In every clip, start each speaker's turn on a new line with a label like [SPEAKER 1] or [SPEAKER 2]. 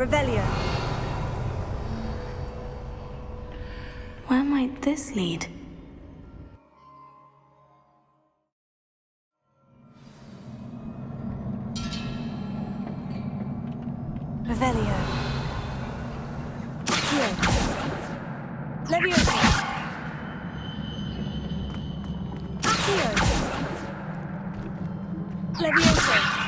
[SPEAKER 1] Revelio.
[SPEAKER 2] Where might this lead?
[SPEAKER 1] Revelio. Here. Leviosa. Accio. Leviosa.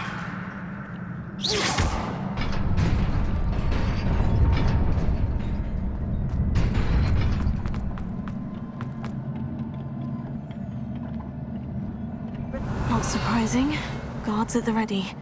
[SPEAKER 2] Not surprising. Guards at the ready.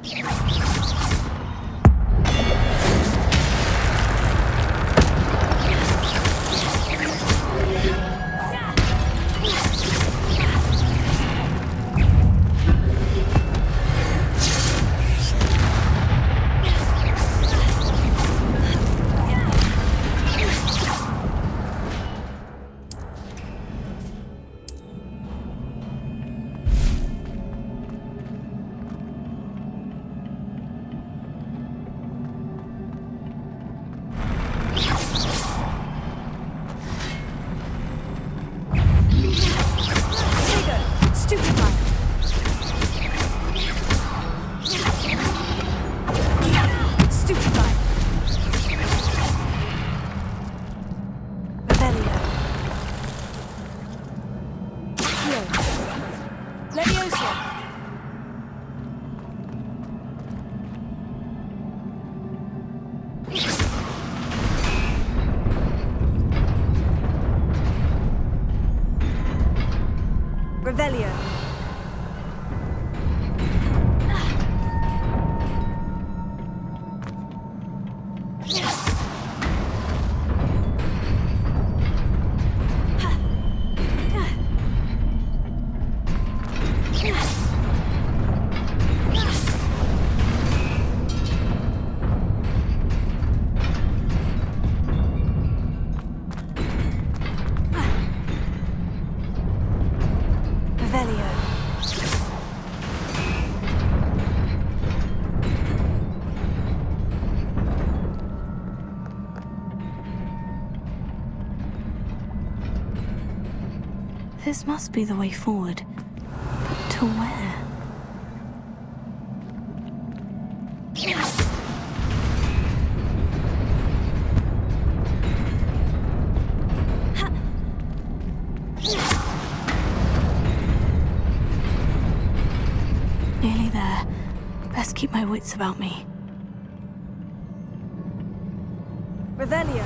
[SPEAKER 2] Revelio. This must be the way forward. But to where? Nearly there. Best keep my wits about me.
[SPEAKER 1] Revelio.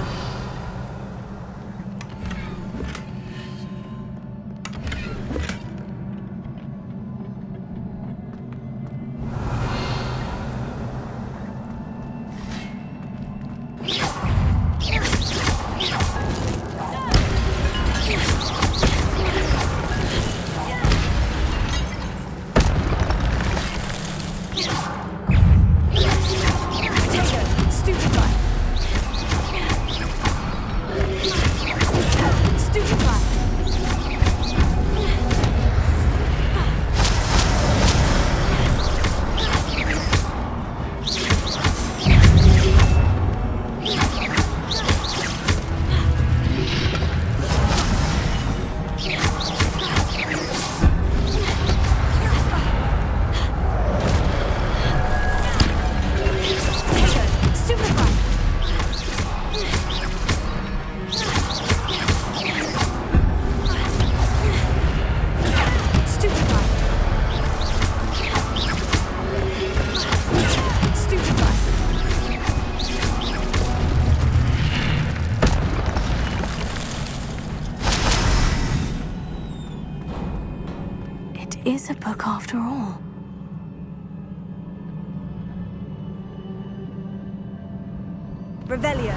[SPEAKER 2] Is a book after all.
[SPEAKER 1] Revelio.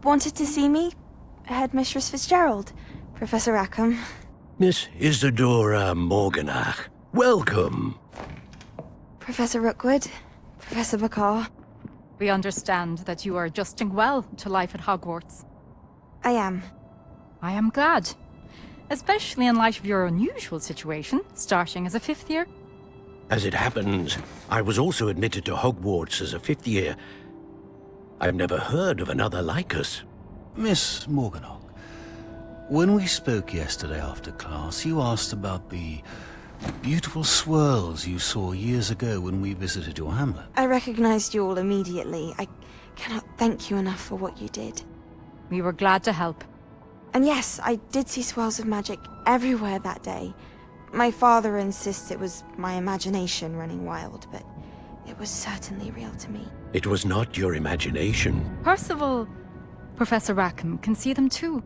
[SPEAKER 3] wanted to see me? Headmistress Fitzgerald, Professor Rackham.
[SPEAKER 4] Miss Isadora Morganach, welcome.
[SPEAKER 3] Professor Rookwood, Professor Bakar.
[SPEAKER 5] We understand that you are adjusting well to life at Hogwarts.
[SPEAKER 3] I am.
[SPEAKER 5] I am glad. Especially in light of your unusual situation, starting as a 5th year.
[SPEAKER 4] As it happens, I was also admitted to Hogwarts as a 5th year. I've never heard of another like us.
[SPEAKER 6] Miss Morganach, when we spoke yesterday after class, you asked about the beautiful swirls you saw years ago when we visited your hamlet.
[SPEAKER 3] I recognized you all immediately. I cannot thank you enough for what you did.
[SPEAKER 5] We were glad to help.
[SPEAKER 3] And yes, I did see swirls of magic everywhere that day. My father insists it was my imagination running wild, but it was certainly real to me.
[SPEAKER 4] It was not your imagination.
[SPEAKER 5] Percival, Professor Rackham can see them too.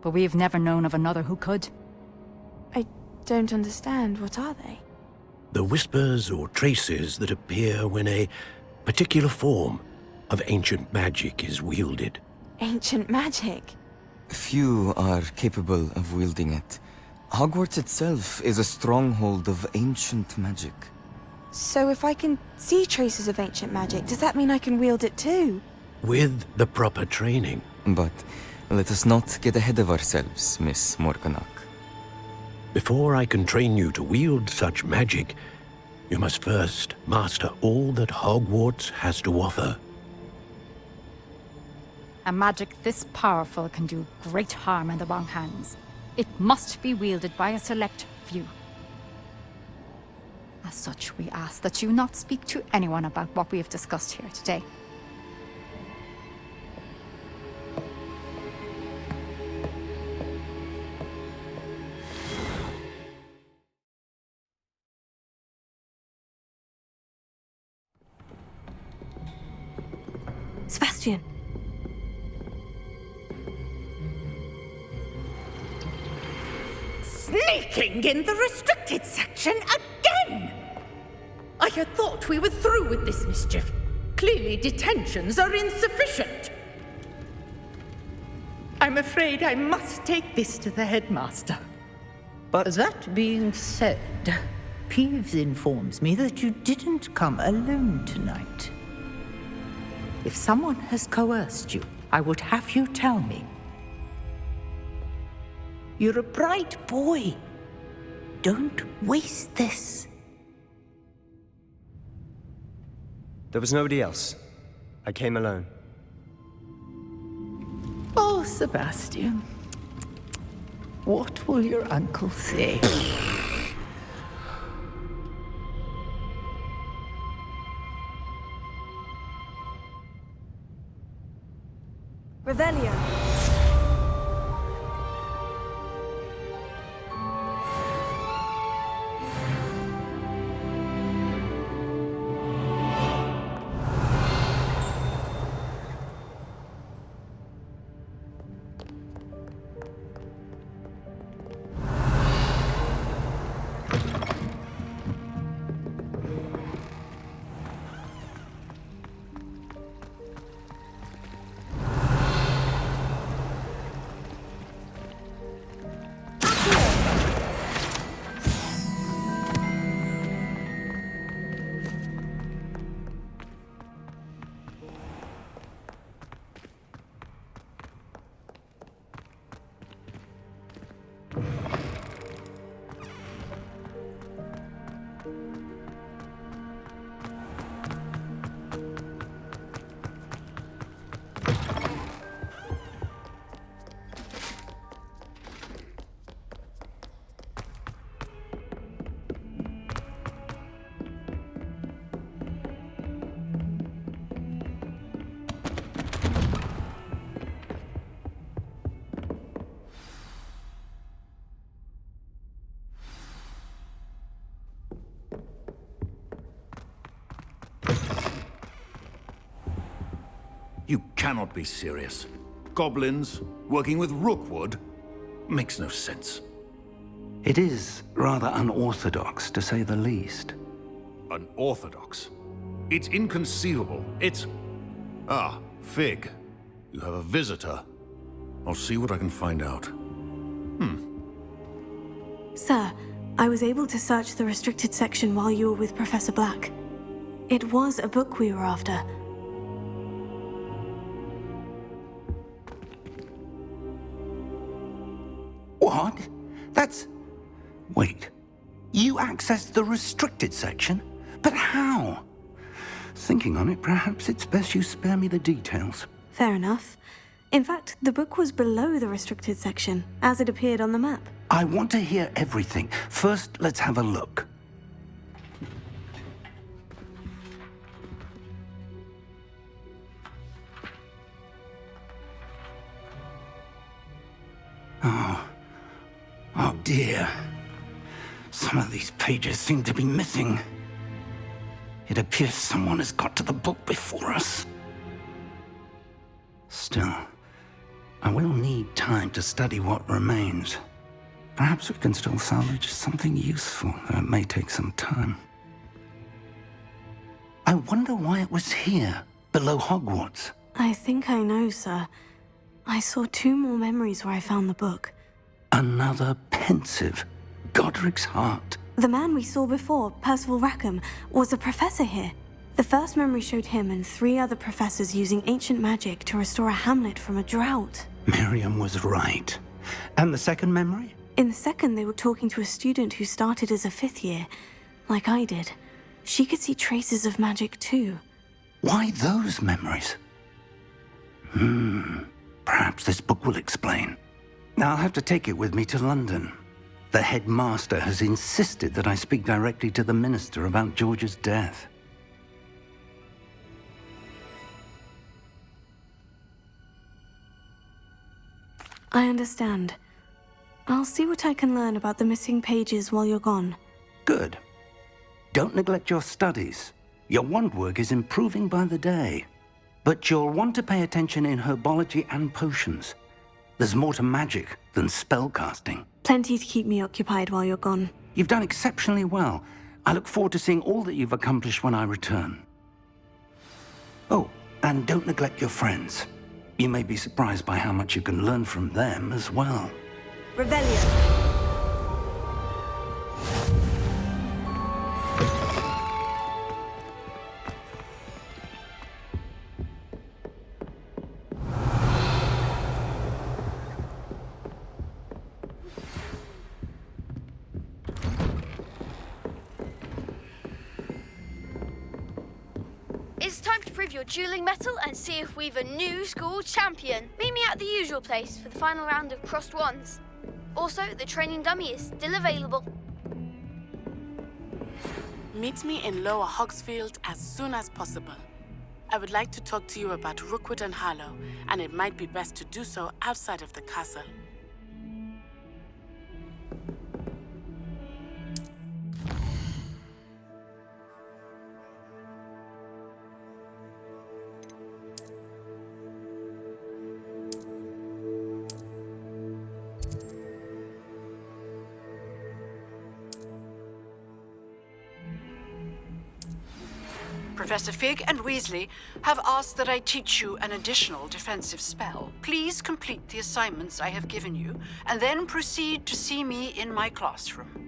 [SPEAKER 5] But we've never known of another who could.
[SPEAKER 3] I don't understand. What are they?
[SPEAKER 4] The whispers or traces that appear when a particular form of ancient magic is wielded.
[SPEAKER 3] Ancient magic?
[SPEAKER 7] Few are capable of wielding it. Hogwarts itself is a stronghold of ancient magic.
[SPEAKER 3] So if I can see traces of ancient magic, does that mean I can wield it too?
[SPEAKER 4] With the proper training.
[SPEAKER 7] But let us not get ahead of ourselves, Miss Morganach.
[SPEAKER 4] Before I can train you to wield such magic, you must first master all that Hogwarts has to offer.
[SPEAKER 5] A magic this powerful can do great harm in the wrong hands. It must be wielded by a select few. As such, we ask that you not speak to anyone about what we have discussed here today.
[SPEAKER 2] Sebastian.
[SPEAKER 8] Sneaking in the restricted section again! I had thought we were through with this mischief. Clearly detentions are insufficient. I'm afraid I must take this to the headmaster.
[SPEAKER 9] But that being said, Peeves informs me that you didn't come alone tonight. If someone has coerced you, I would have you tell me. You're a bright boy. Don't waste this.
[SPEAKER 10] There was nobody else. I came alone.
[SPEAKER 9] Oh, Sebastian. What will your uncle say?
[SPEAKER 1] Revelio.
[SPEAKER 6] You cannot be serious. Goblins working with Rookwood makes no sense.
[SPEAKER 11] It is rather unorthodox, to say the least.
[SPEAKER 6] Unorthodox? It's inconceivable. It's... Ah, Fig.
[SPEAKER 12] You have a visitor. I'll see what I can find out.
[SPEAKER 2] Sir, I was able to search the restricted section while you were with Professor Black. It was a book we were after.
[SPEAKER 11] What? That's... Wait. You accessed the restricted section? But how? Thinking on it, perhaps it's best you spare me the details.
[SPEAKER 2] Fair enough. In fact, the book was below the restricted section, as it appeared on the map.
[SPEAKER 11] I want to hear everything. First, let's have a look. Oh dear. Some of these pages seem to be missing. It appears someone has got to the book before us. Still, I will need time to study what remains. Perhaps we can still salvage something useful, though it may take some time. I wonder why it was here, below Hogwarts.
[SPEAKER 2] I think I know, sir. I saw 2 more memories where I found the book.
[SPEAKER 11] Another pensive, Godric's heart.
[SPEAKER 2] The man we saw before, Percival Rackham, was a professor here. The first memory showed him and 3 other professors using ancient magic to restore a hamlet from a drought.
[SPEAKER 11] Miriam was right. And the second memory?
[SPEAKER 2] In the second, they were talking to a student who started as a 5th year, like I did. She could see traces of magic too.
[SPEAKER 11] Why those memories? Perhaps this book will explain. I'll have to take it with me to London. The headmaster has insisted that I speak directly to the minister about George's death.
[SPEAKER 2] I understand. I'll see what I can learn about the missing pages while you're gone.
[SPEAKER 11] Good. Don't neglect your studies. Your wand work is improving by the day. But you'll want to pay attention in herbology and potions. There's more to magic than spellcasting.
[SPEAKER 2] Plenty to keep me occupied while you're gone.
[SPEAKER 11] You've done exceptionally well. I look forward to seeing all that you've accomplished when I return. Oh, and don't neglect your friends. You may be surprised by how much you can learn from them as well.
[SPEAKER 1] Revelio.
[SPEAKER 13] It's time to prove your dueling mettle and see if we've a new school champion. Meet me at the usual place for the final round of crossed wands. Also, the training dummy is still available.
[SPEAKER 14] Meet me in Lower Hogsfield as soon as possible. I would like to talk to you about Rookwood and Harlow, and it might be best to do so outside of the castle.
[SPEAKER 15] Professor Fig and Weasley have asked that I teach you an additional defensive spell. Please complete the assignments I have given you, and then proceed to see me in my classroom.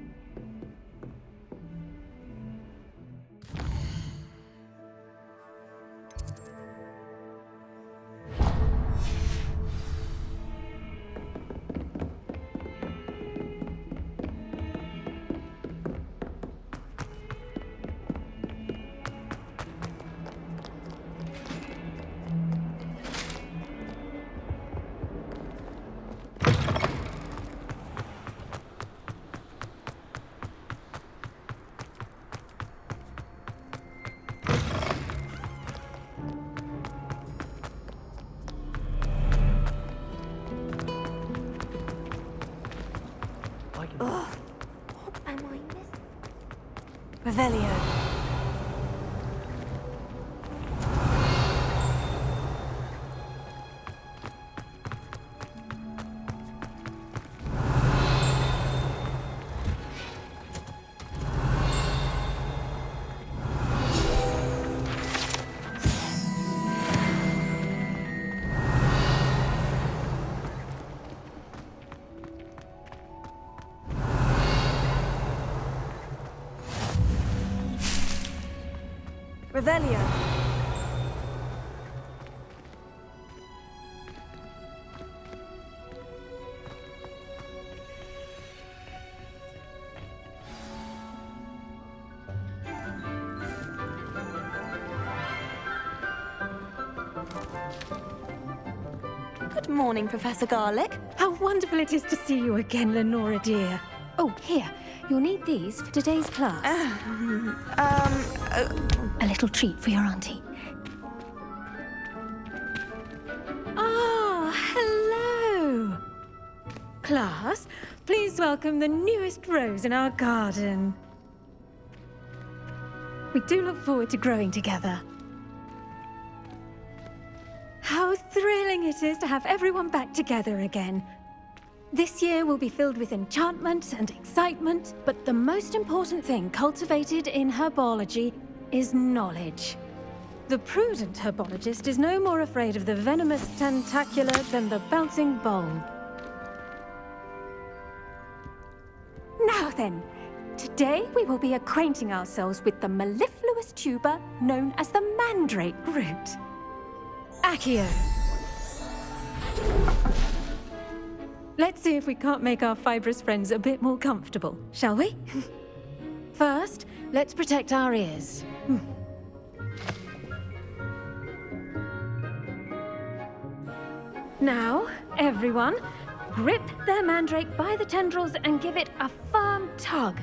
[SPEAKER 1] Revelio. Revelio.
[SPEAKER 16] Good morning, Professor Garlick.
[SPEAKER 17] How wonderful it is to see you again, Lenora dear. Oh, here. You'll need these for today's class. A little treat for your auntie. Ah, hello. Class, please welcome the newest rose in our garden. We do look forward to growing together. How thrilling it is to have everyone back together again. This year will be filled with enchantment and excitement, but the most important thing cultivated in herbology is knowledge. The prudent herbologist is no more afraid of the venomous tentacula than the bouncing bulb. Now then, today we will be acquainting ourselves with the mellifluous tuber known as the mandrake root. Accio. Let's see if we can't make our fibrous friends a bit more comfortable, shall we? First, let's protect our ears. Now, everyone, grip their mandrake by the tendrils and give it a firm tug.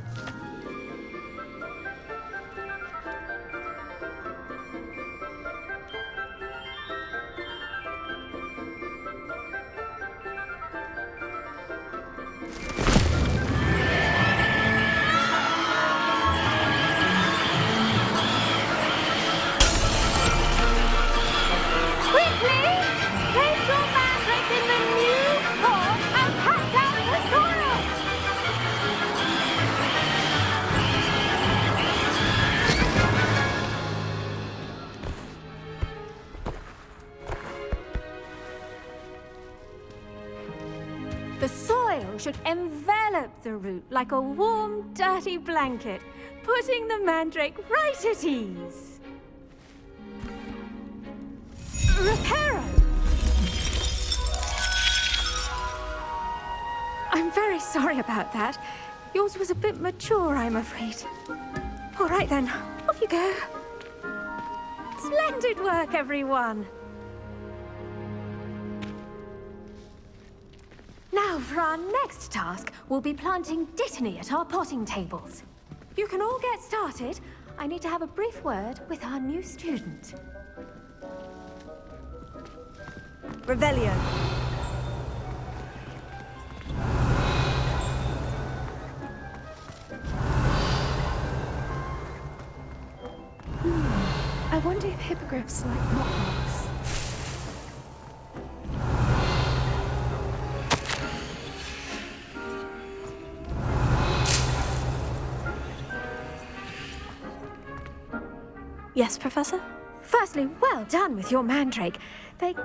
[SPEAKER 17] The soil should envelop the root like a warm, dirty blanket, putting the mandrake right at ease. Reparo! I'm very sorry about that. Yours was a bit mature, I'm afraid. All right then, off you go. Splendid work, everyone! Now, for our next task, we'll be planting dittany at our potting tables. You can all get started. I need to have a brief word with our new student.
[SPEAKER 1] Revelio.
[SPEAKER 17] I wonder if hippogriffs like knockbacks.
[SPEAKER 2] Yes, Professor?
[SPEAKER 17] Firstly, well done with your mandrake.
[SPEAKER 16] Let's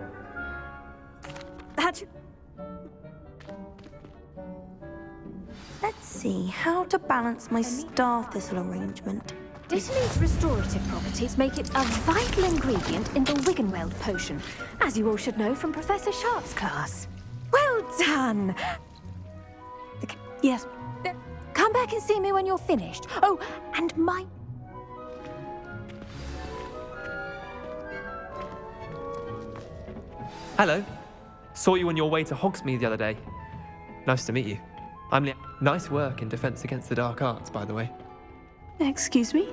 [SPEAKER 16] see how to balance my star thistle arrangement.
[SPEAKER 17] Dittany's restorative properties make it a vital ingredient in the Wiggenweld potion, as you all should know from Professor Sharp's class. Well done!
[SPEAKER 2] Yes.
[SPEAKER 17] Come back and see me when you're finished. Oh, and my...
[SPEAKER 18] Hello. Saw you on your way to Hogsmeade the other day. Nice to meet you. I'm Liam. Nice work in Defense Against the Dark Arts, by the way.
[SPEAKER 2] Excuse me?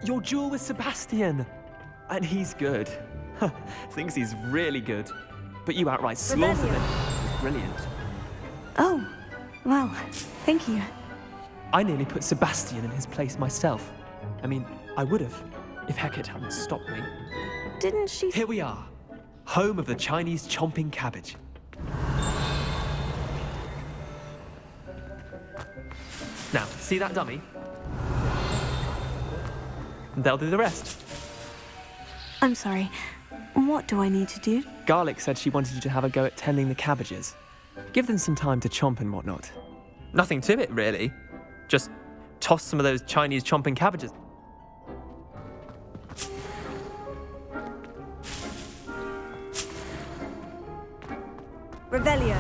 [SPEAKER 18] Your duel with Sebastian. And he's good. Thinks he's really good. But you outright slaughtered him. He's brilliant.
[SPEAKER 2] Oh, well, thank you.
[SPEAKER 18] I nearly put Sebastian in his place myself. I mean, I would have, if Hecate hadn't stopped me.
[SPEAKER 2] Didn't she...
[SPEAKER 18] Here we are. Home of the Chinese chomping cabbage. Now, see that dummy? They'll do the rest.
[SPEAKER 2] I'm sorry. What do I need to do?
[SPEAKER 18] Garlic said she wanted you to have a go at tending the cabbages. Give them some time to chomp and whatnot. Nothing to it, really. Just toss some of those Chinese chomping cabbages.
[SPEAKER 1] Revelio.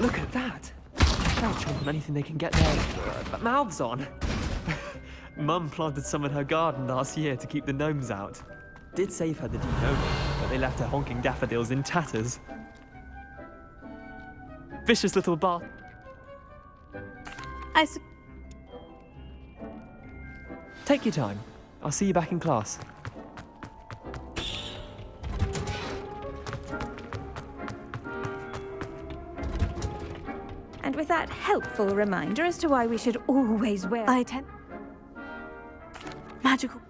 [SPEAKER 18] Look at that! They'll chomp on anything they can get their mouths on. Mum planted some in her garden last year to keep the gnomes out. Did save her the denoming, but they left her honking daffodils in tatters. Vicious little bar. Take your time. I'll see you back in class.
[SPEAKER 17] And with that helpful reminder as to why we should always wear...
[SPEAKER 2] Magical.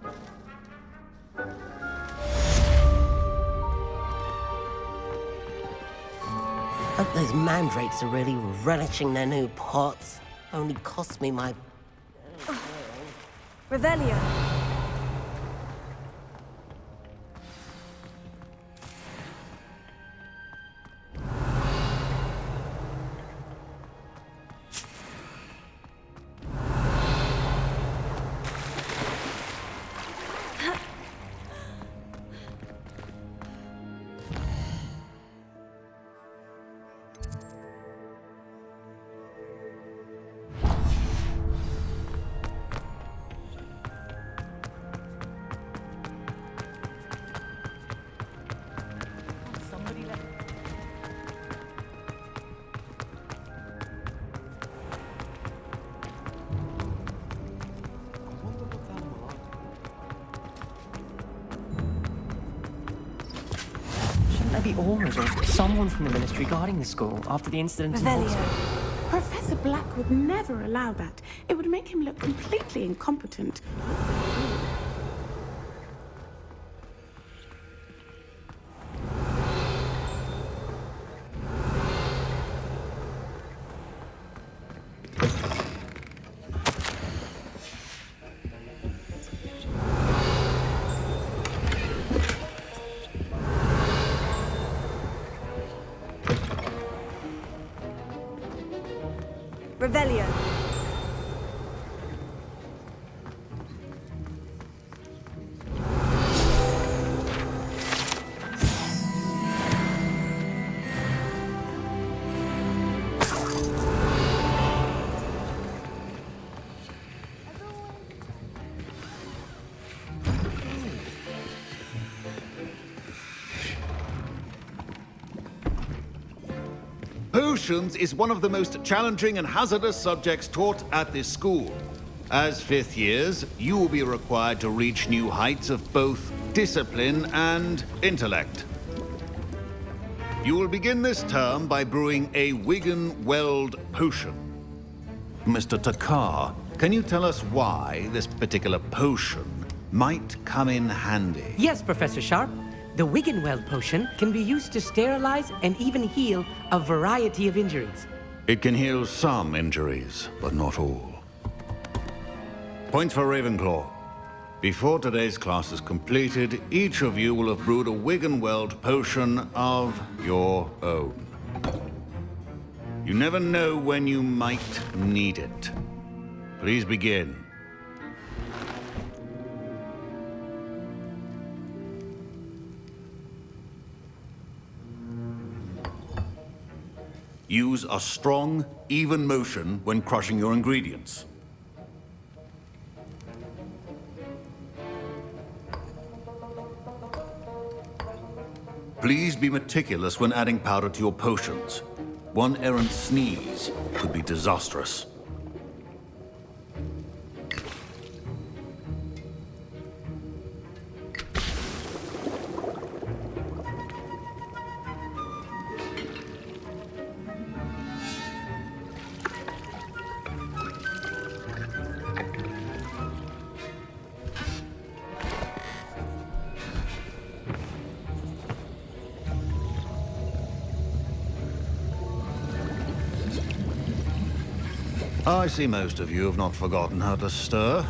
[SPEAKER 19] Hope those mandrakes are really relishing their new pots. Only cost me my...
[SPEAKER 1] Revelio.
[SPEAKER 20] Maybe Aura's or someone from the ministry guarding the school after the incident in Hogwarts.
[SPEAKER 21] Professor Black would never allow that. It would make him look completely incompetent.
[SPEAKER 1] Revelio.
[SPEAKER 22] Potions is one of the most challenging and hazardous subjects taught at this school. As fifth years, you will be required to reach new heights of both discipline and intellect. You will begin this term by brewing a Wigan-Weld potion. Mr. Takar, can you tell us why this particular potion might come in handy?
[SPEAKER 23] Yes, Professor Sharp. The Wigan-Weld potion can be used to sterilize and even heal a variety of injuries.
[SPEAKER 22] It can heal some injuries, but not all. Points for Ravenclaw. Before today's class is completed, each of you will have brewed a Wigan-Weld potion of your own. You never know when you might need it. Please begin. Use a strong, even motion when crushing your ingredients. Please be meticulous when adding powder to your potions. One errant sneeze could be disastrous. I see most of you have not forgotten how to stir.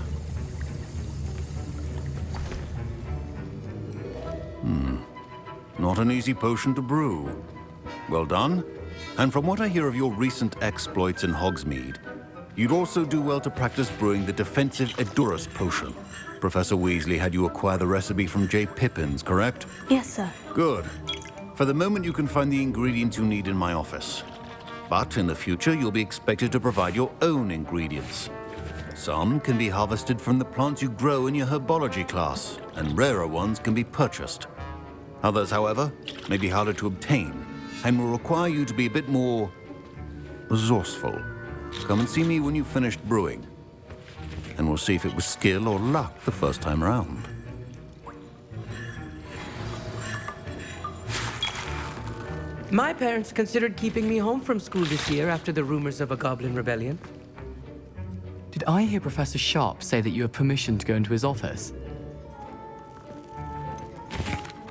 [SPEAKER 22] Not an easy potion to brew. Well done. And from what I hear of your recent exploits in Hogsmeade, You'd also do well to practice brewing the defensive Edurus potion. Professor Weasley had you acquire the recipe from J. Pippin's, correct?
[SPEAKER 2] Yes, sir.
[SPEAKER 22] Good. For the moment, you can find the ingredients you need in my office. But in the future, you'll be expected to provide your own ingredients. Some can be harvested from the plants you grow in your herbology class, and rarer ones can be purchased. Others, however, may be harder to obtain, and will require you to be a bit more resourceful. Come and see me when you've finished brewing, and we'll see if it was skill or luck the first time around.
[SPEAKER 23] My parents considered keeping me home from school this year after the rumors of a goblin rebellion.
[SPEAKER 3] Did I hear Professor Sharp say that you have permission to go into his office?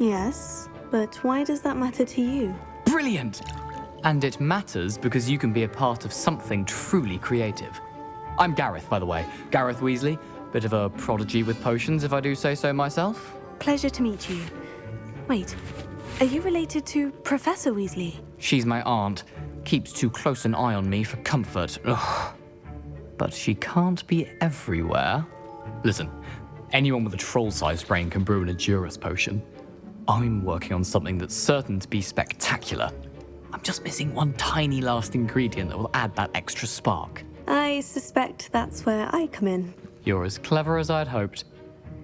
[SPEAKER 2] Yes, but why does that matter to you?
[SPEAKER 3] Brilliant! And it matters because you can be a part of something truly creative. I'm Gareth, by the way. Gareth Weasley. Bit of a prodigy with potions, if I do say so myself.
[SPEAKER 2] Pleasure to meet you. Wait, are you related to Professor Weasley?
[SPEAKER 3] She's my aunt. Keeps too close an eye on me for comfort. Ugh. But she can't be everywhere. Listen, anyone with a troll-sized brain can brew an Edurus potion. I'm working on something that's certain to be spectacular. I'm just missing one tiny last ingredient that will add that extra spark.
[SPEAKER 2] I suspect that's where I come in.
[SPEAKER 3] You're as clever as I'd hoped.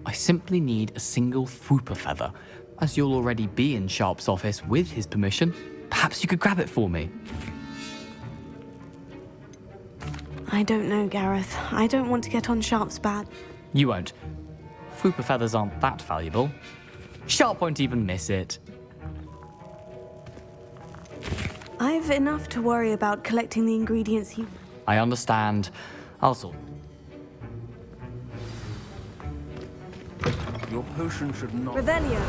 [SPEAKER 3] I simply need a single Fwooper feather. As you'll already be in Sharp's office with his permission, perhaps you could grab it for me.
[SPEAKER 2] I don't know, Gareth. I don't want to get on Sharp's bad.
[SPEAKER 3] You won't. Fwooper feathers aren't that valuable. Sharp won't even miss it.
[SPEAKER 2] I've enough to worry about collecting the ingredients he...
[SPEAKER 3] I understand. I'll sort.
[SPEAKER 22] Your potion should not...
[SPEAKER 1] Revelio.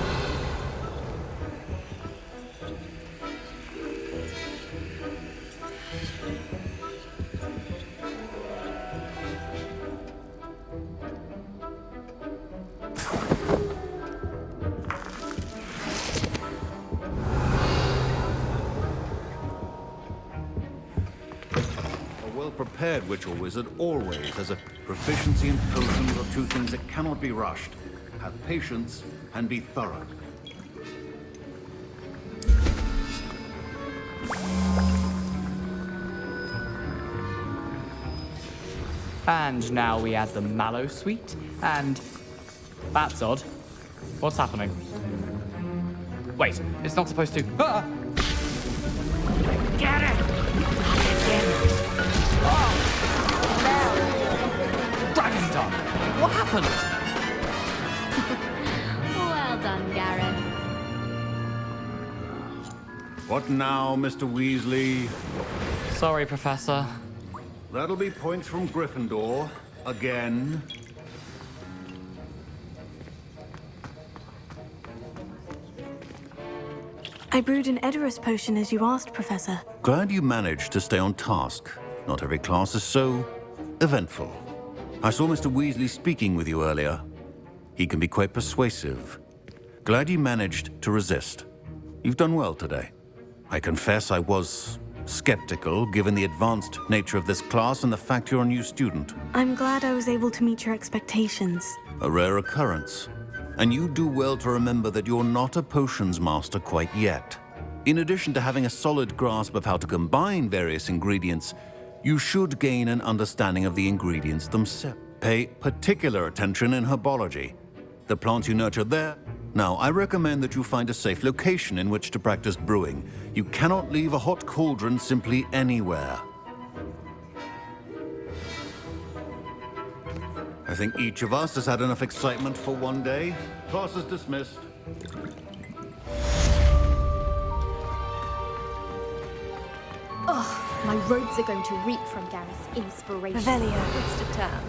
[SPEAKER 22] Prepared witch or wizard always has a proficiency in potions are two things that cannot be rushed. Have patience and be thorough.
[SPEAKER 3] And now we add the mallow sweet, and... That's odd. What's happening? Wait, it's not supposed to... Ah!
[SPEAKER 8] Get it!
[SPEAKER 3] Dragon Dog! What happened?
[SPEAKER 4] Well done, Gareth.
[SPEAKER 22] What now, Mr. Weasley?
[SPEAKER 3] Sorry, Professor.
[SPEAKER 22] That'll be points from Gryffindor. Again.
[SPEAKER 2] I brewed an Edurus potion as you asked, Professor.
[SPEAKER 22] Glad you managed to stay on task. Not every class is so eventful. I saw Mr. Weasley speaking with you earlier. He can be quite persuasive. Glad you managed to resist. You've done well today. I confess I was skeptical, given the advanced nature of this class and the fact you're a new student.
[SPEAKER 2] I'm glad I was able to meet your expectations.
[SPEAKER 22] A rare occurrence. And you do well to remember that you're not a potions master quite yet. In addition to having a solid grasp of how to combine various ingredients, you should gain an understanding of the ingredients themselves. Pay particular attention in herbology. The plants you nurture there. Now, I recommend that you find a safe location in which to practice brewing. You cannot leave a hot cauldron simply anywhere. I think each of us has had enough excitement for one day. Class is dismissed.
[SPEAKER 4] Oh, my robes are going to reek from Gareth's inspiration.
[SPEAKER 2] Revelio.
[SPEAKER 4] Waste of time.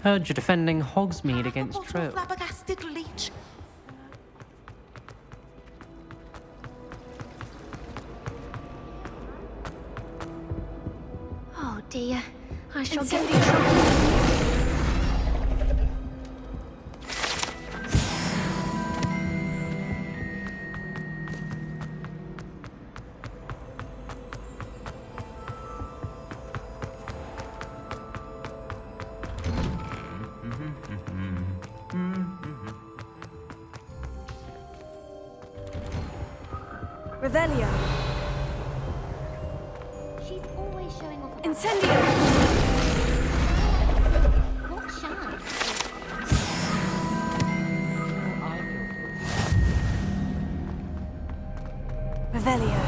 [SPEAKER 20] Heard you're defending Hogsmeade against Trill.
[SPEAKER 8] Flabbergasted leech.
[SPEAKER 4] Oh dear, I shall get in trouble.
[SPEAKER 1] Revelio.
[SPEAKER 4] She's always showing off.
[SPEAKER 1] Incendio.
[SPEAKER 4] What shine?
[SPEAKER 1] Revelio.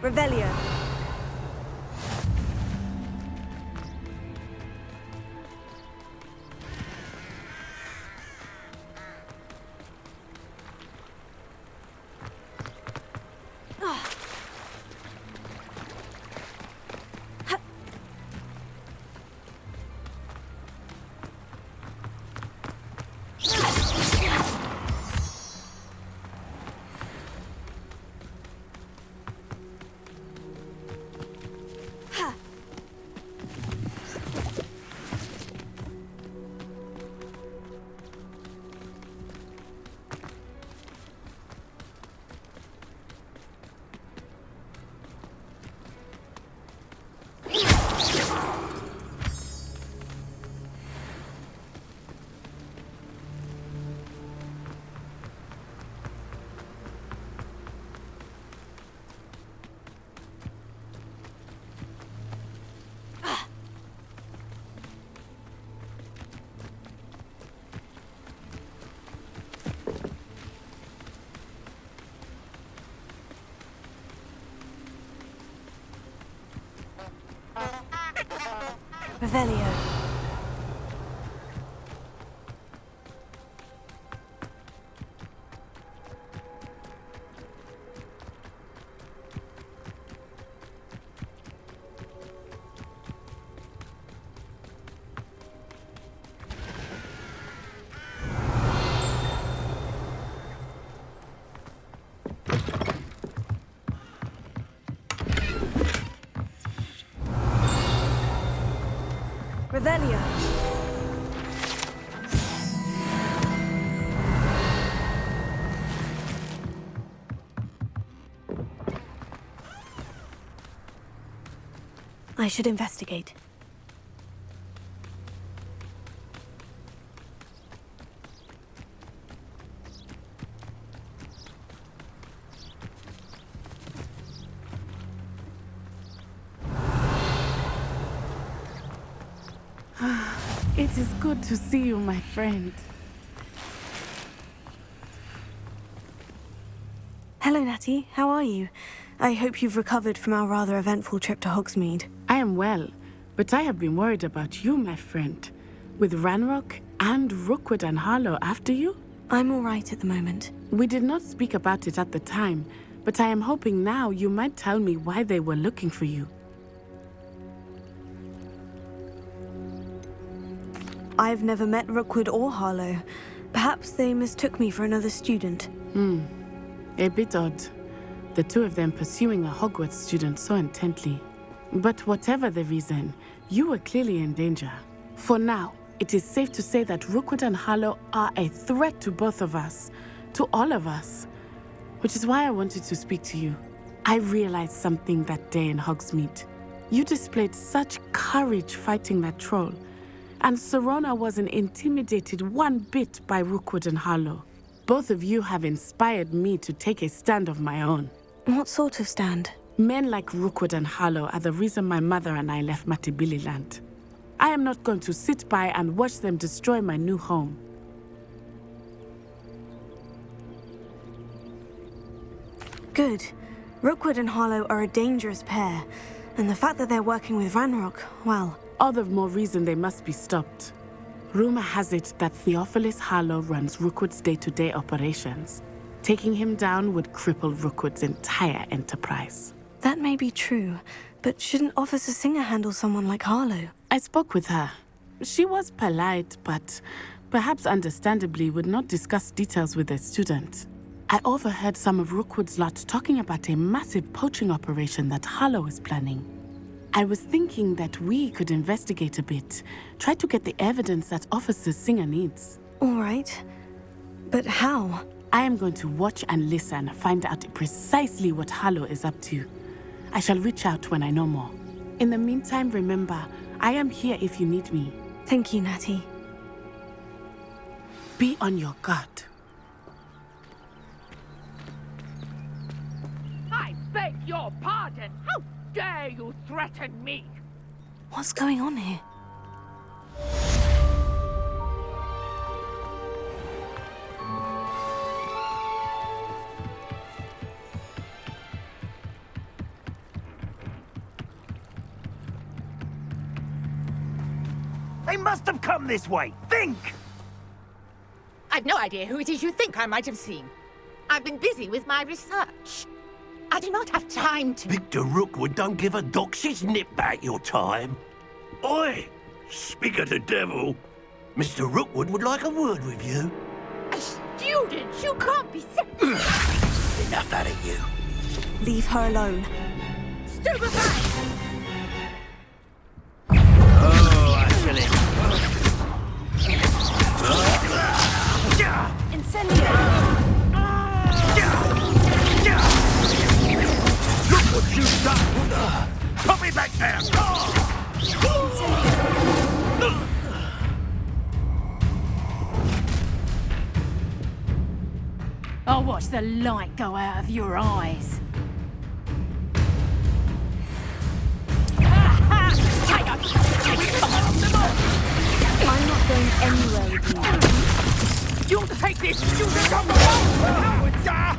[SPEAKER 1] Revelio. Revelio. Revelio. I should investigate.
[SPEAKER 21] It is good to see you, my friend.
[SPEAKER 2] Hello, Natty. How are you? I hope you've recovered from our rather eventful trip to Hogsmeade.
[SPEAKER 21] I am well, but I have been worried about you, my friend. With Ranrock and Rookwood and Harlow after you?
[SPEAKER 2] I'm all right at the moment.
[SPEAKER 21] We did not speak about it at the time, but I am hoping now you might tell me why they were looking for you.
[SPEAKER 2] I've never met Rookwood or Harlow. Perhaps they mistook me for another student.
[SPEAKER 21] A bit odd. The two of them pursuing a Hogwarts student so intently. But whatever the reason, you were clearly in danger. For now, it is safe to say that Rookwood and Harlow are a threat to both of us, to all of us. Which is why I wanted to speak to you. I realized something that day in Hogsmeade. You displayed such courage fighting that troll. And Serona wasn't intimidated one bit by Rookwood and Harlow. Both of you have inspired me to take a stand of my own.
[SPEAKER 2] What sort of stand?
[SPEAKER 14] Men like Rookwood and Harlow are the reason my mother and I left Matibili land. I am not going to sit by and watch them destroy my new home.
[SPEAKER 2] Good. Rookwood and Harlow are a dangerous pair, and the fact that they're working with Ranrock, well...
[SPEAKER 14] All the more reason they must be stopped. Rumor has it that Theophilus Harlow runs Rookwood's day-to-day operations. Taking him down would cripple Rookwood's entire enterprise.
[SPEAKER 2] That may be true, but shouldn't Officer Singer handle someone like Harlow?
[SPEAKER 14] I spoke with her. She was polite, but perhaps understandably would not discuss details with a student. I overheard some of Rookwood's lot talking about a massive poaching operation that Harlow is planning. I was thinking that we could investigate a bit, try to get the evidence that Officer Singer needs.
[SPEAKER 2] All right. But how?
[SPEAKER 14] I am going to watch and listen, find out precisely what Harlow is up to. I shall reach out when I know more. In the meantime, remember, I am here if you need me.
[SPEAKER 2] Thank you, Natty.
[SPEAKER 14] Be on your guard.
[SPEAKER 5] I beg your pardon. How dare you threaten me?
[SPEAKER 2] What's going on here?
[SPEAKER 7] They must have come this way. Think!
[SPEAKER 8] I've no idea who it is you think I might have seen. I've been busy with my research. I do not have time to...
[SPEAKER 7] Victor Rookwood don't give a doxy's nip back your time. Oi! Speak of the devil. Mr. Rookwood would like a word with you.
[SPEAKER 8] A student? You can't be sick.
[SPEAKER 7] Enough out of you.
[SPEAKER 2] Leave her alone.
[SPEAKER 8] Stupefy!
[SPEAKER 7] Oh, actually.
[SPEAKER 2] Incendio!
[SPEAKER 7] Look what you've done! Put me back there!
[SPEAKER 17] I'll watch the light go out of your eyes.
[SPEAKER 2] I'm not going anywhere with you.
[SPEAKER 5] You'll take this student on the road!
[SPEAKER 2] Child!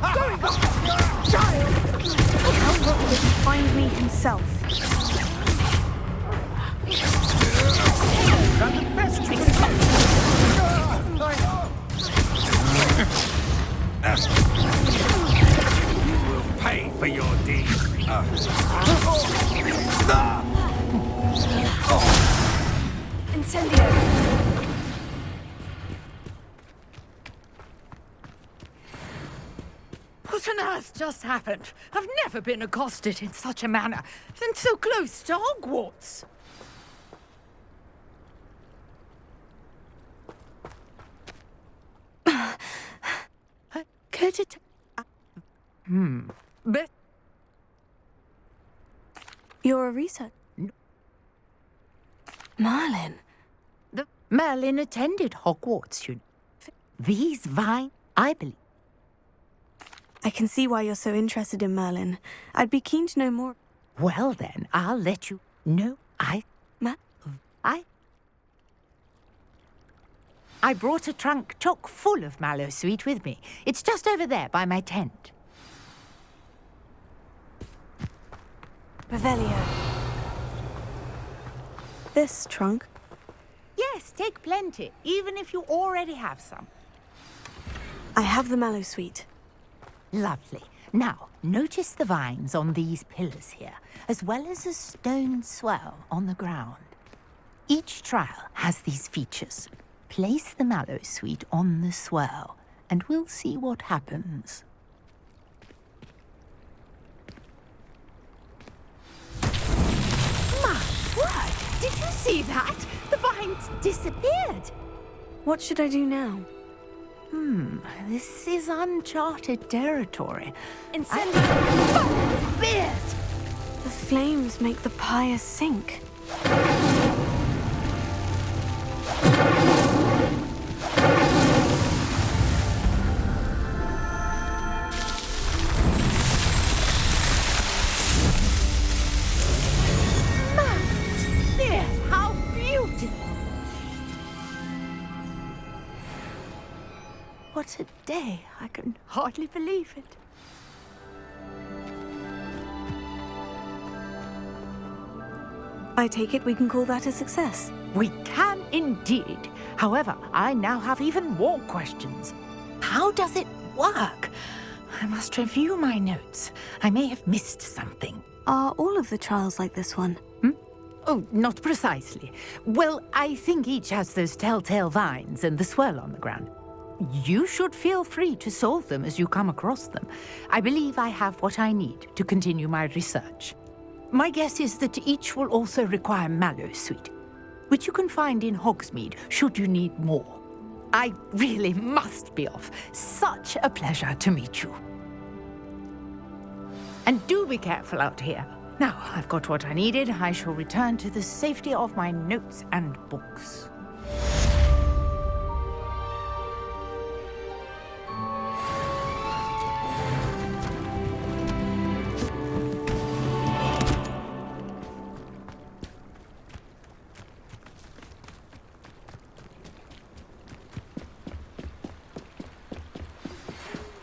[SPEAKER 2] Ranrock will find me himself.
[SPEAKER 7] That's the best trick. You will pay for your deeds.
[SPEAKER 2] Incendio!
[SPEAKER 8] What on earth just happened? I've never been accosted in such a manner, and so close to Hogwarts. Could it... But...
[SPEAKER 2] You're a researcher. Merlin.
[SPEAKER 9] Merlin attended Hogwarts, you know. These vines, I believe.
[SPEAKER 2] I can see why you're so interested in Merlin. I'd be keen to know more.
[SPEAKER 9] Well then, I'll let you know. I brought a trunk chock full of mallow sweet with me. It's just over there by my tent.
[SPEAKER 2] Revelio. This trunk?
[SPEAKER 9] Yes, take plenty, even if you already have some.
[SPEAKER 2] I have the mallow sweet.
[SPEAKER 9] Lovely. Now, notice the vines on these pillars here, as well as a stone swell on the ground. Each trial has these features. Place the mallow sweet on the swell, and we'll see what happens.
[SPEAKER 8] My word! Did you see that? The vines disappeared.
[SPEAKER 2] What should I do now?
[SPEAKER 9] This is uncharted territory.
[SPEAKER 2] Incendio!
[SPEAKER 8] Beard!
[SPEAKER 2] The flames make the pyre sink.
[SPEAKER 6] day. I can hardly believe it.
[SPEAKER 2] I take it we can call that a success.
[SPEAKER 9] We can indeed. However, I now have even more questions. How does it work? I must review my notes. I may have missed something.
[SPEAKER 2] Are all of the trials like this one?
[SPEAKER 9] Oh, not precisely. Well, I think each has those telltale vines and the swirl on the ground. You should feel free to solve them as you come across them. I believe I have what I need to continue my research. My guess is that each will also require mallow sweet, which you can find in Hogsmeade should you need more. I really must be off. Such a pleasure to meet you. And do be careful out here. Now, I've got what I needed. I shall return to the safety of my notes and books.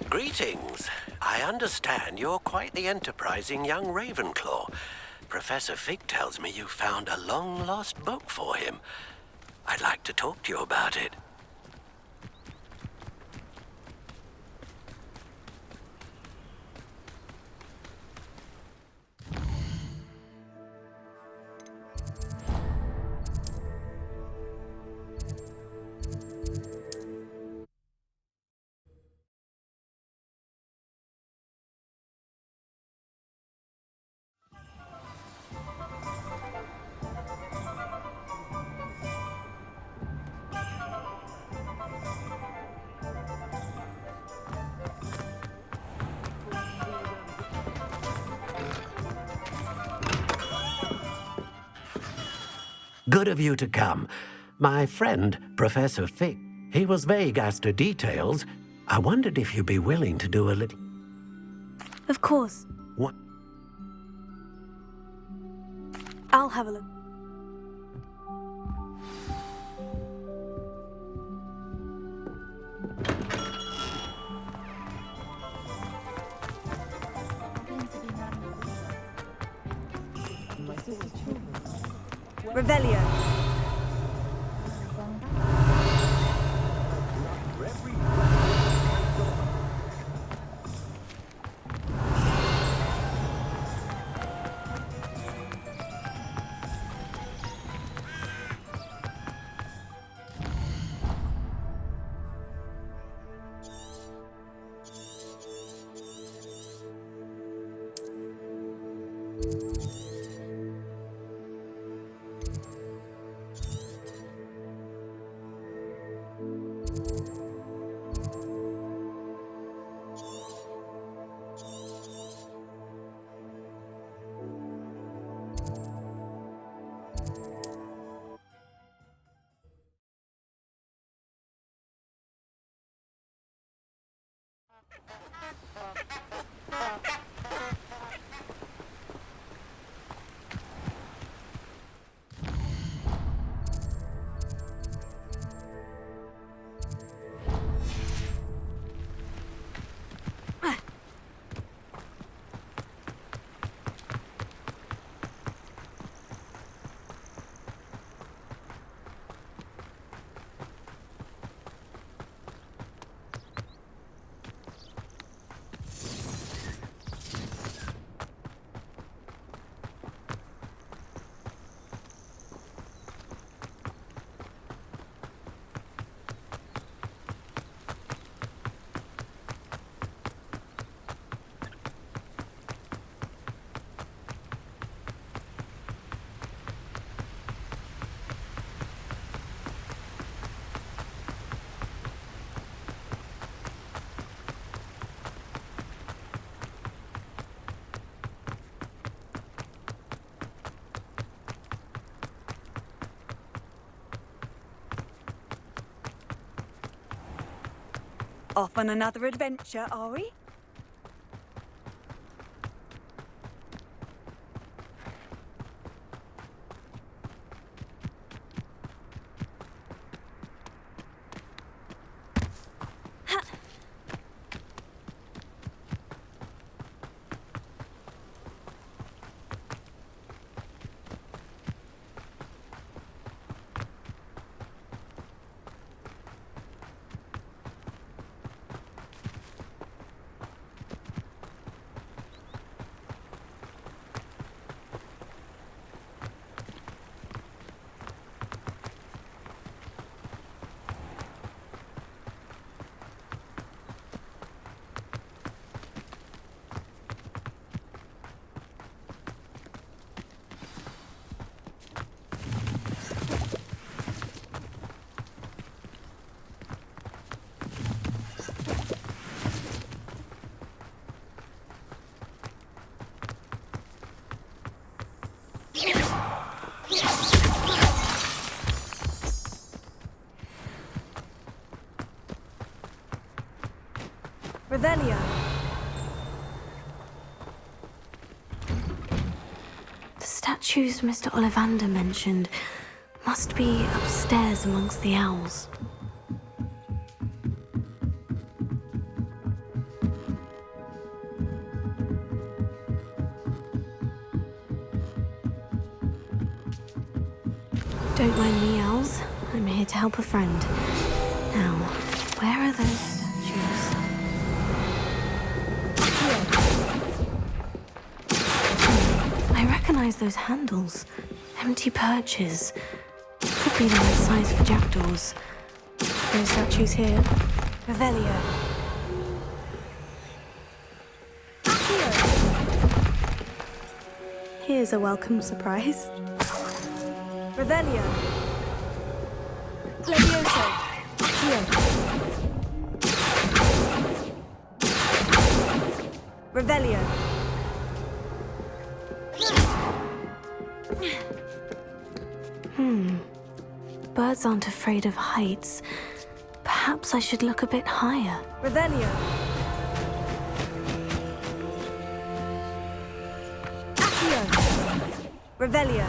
[SPEAKER 7] Greetings. I understand you're quite the enterprising young Ravenclaw. Professor Fig tells me you found a long-lost book for him. I'd like to talk to you about it. Good of you to come. My friend, Professor Fig, he was vague as to details. I wondered if you'd be willing to do a little...
[SPEAKER 2] Of course.
[SPEAKER 7] What?
[SPEAKER 2] I'll have a look. Revelio. Off on another adventure, are we? statues Mr. Ollivander mentioned must be upstairs amongst the owls. Don't mind me, owls. I'm here to help a friend. Now, where are those statues? I recognize those handles. Empty perches. Could be the right size for jackdaws. No statues here.
[SPEAKER 1] Revelio.
[SPEAKER 2] Here's a welcome surprise.
[SPEAKER 1] Revelio. Levioso. Accio. Revelio.
[SPEAKER 2] Birds aren't afraid of heights. Perhaps I should look a bit higher.
[SPEAKER 1] Revelio. Accio. Revelio.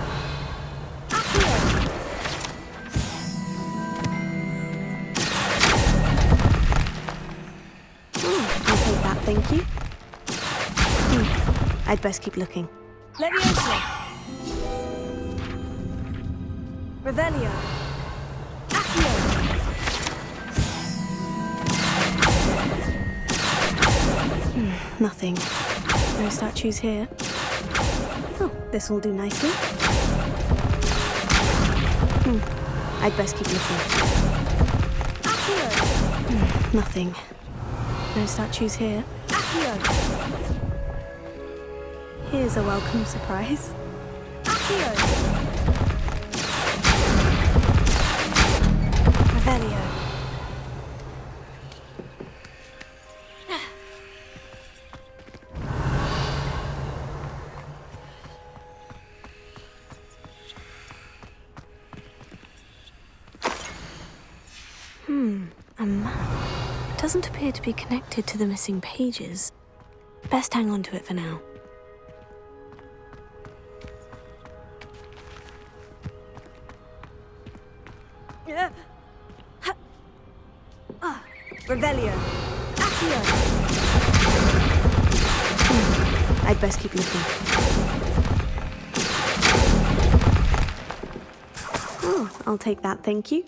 [SPEAKER 2] I'll take that, thank you. I'd best keep looking.
[SPEAKER 1] Levioso. Revelio. Accio.
[SPEAKER 2] Nothing. No statues here. Oh, this will do nicely. I'd best keep looking. Nothing. No statues here. Here's a welcome surprise.
[SPEAKER 1] Revelio.
[SPEAKER 2] A map. Doesn't appear to be connected to the missing pages. Best hang on to it for now.
[SPEAKER 1] Revelio. Accio.
[SPEAKER 2] I'd best keep looking. Oh, I'll take that, thank you.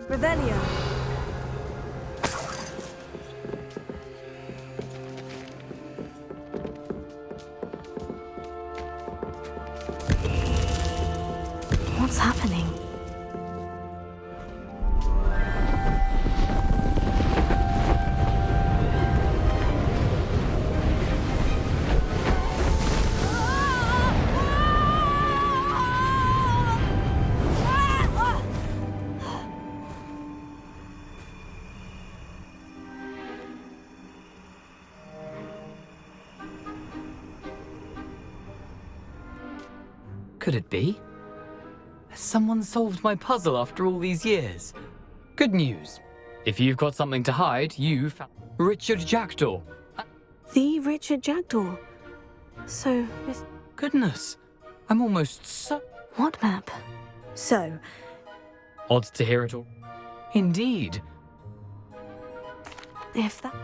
[SPEAKER 1] Revelio.
[SPEAKER 2] What's happening?
[SPEAKER 3] Could it be? Has someone solved my puzzle after all these years? Good news. If you've got something to hide, you found Richard Jackdaw.
[SPEAKER 2] The Richard Jackdaw. So,
[SPEAKER 3] Goodness, I'm almost so...
[SPEAKER 2] What map? So,
[SPEAKER 3] Odd to hear it all. Indeed.
[SPEAKER 2] if that...